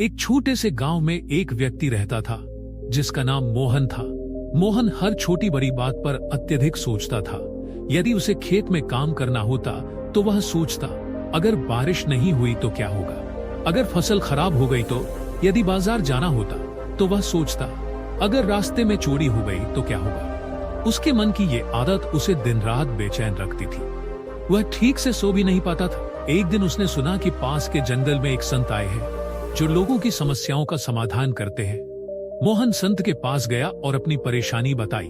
एक छोटे से गांव में एक व्यक्ति रहता था जिसका नाम मोहन था। मोहन हर छोटी बड़ी बात पर अत्यधिक सोचता था। यदि उसे खेत में काम करना होता तो वह सोचता, अगर बारिश नहीं हुई तो क्या होगा, अगर फसल खराब हो गई तो, यदि बाजार जाना होता तो वह सोचता, अगर रास्ते में चोरी हो गई तो क्या होगा। उसके मन की ये आदत उसे दिन रात बेचैन रखती थी। वह ठीक से सो भी नहीं पाता था। एक दिन उसने सुना कि पास के जंगल में एक संत आए हैं जो लोगों की समस्याओं का समाधान करते हैं। मोहन संत के पास गया और अपनी परेशानी बताई।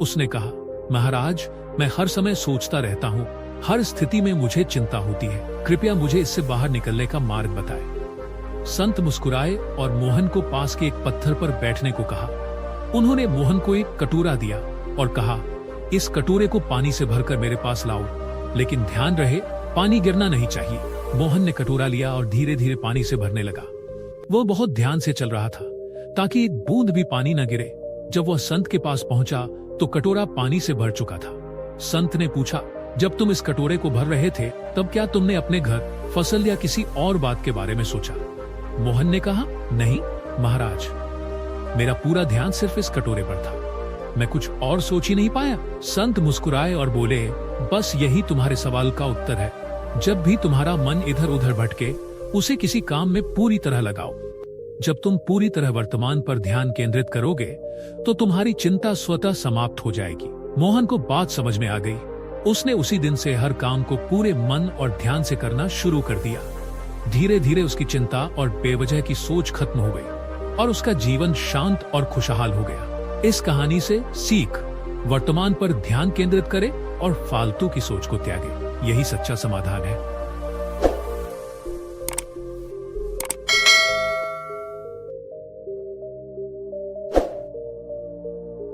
उसने कहा, महाराज, मैं हर समय सोचता रहता हूँ, हर स्थिति में मुझे चिंता होती है, कृपया मुझे इससे बाहर निकलने का मार्ग बताएं। संत मुस्कुराए और मोहन को पास के एक पत्थर पर बैठने को कहा। उन्होंने मोहन को एक कटोरा दिया और कहा, इस कटोरे को पानी से भरकर मेरे पास लाओ, लेकिन ध्यान रहे पानी गिरना नहीं चाहिए। मोहन ने कटोरा लिया और धीरे धीरे पानी से भरने लगा। वो बहुत ध्यान से चल रहा था ताकि एक बूंद भी पानी न गिरे। जब वह संत के पास पहुंचा तो कटोरा पानी से भर चुका था। संत ने पूछा, जब तुम इस कटोरे को भर रहे थे तब क्या तुमने अपने घर, फसल या किसी और बात के बारे में सोचा? मोहन ने कहा, नहीं महाराज, मेरा पूरा ध्यान सिर्फ इस कटोरे पर था, मैं कुछ और सोच ही नहीं पाया। संत मुस्कुराए और बोले, बस यही तुम्हारे सवाल का उत्तर है। जब भी तुम्हारा मन इधर उधर भटके, उसे किसी काम में पूरी तरह लगाओ। जब तुम पूरी तरह वर्तमान पर ध्यान केंद्रित करोगे तो तुम्हारी चिंता स्वतः समाप्त हो जाएगी। मोहन को बात समझ में आ गई। उसने उसी दिन से हर काम को पूरे मन और ध्यान से करना शुरू कर दिया। धीरे धीरे उसकी चिंता और बेवजह की सोच खत्म हो गई और उसका जीवन शांत और खुशहाल हो गया। इस कहानी से सीख, वर्तमान पर ध्यान केंद्रित करें और फालतू की सोच को त्यागें। यही सच्चा समाधान है।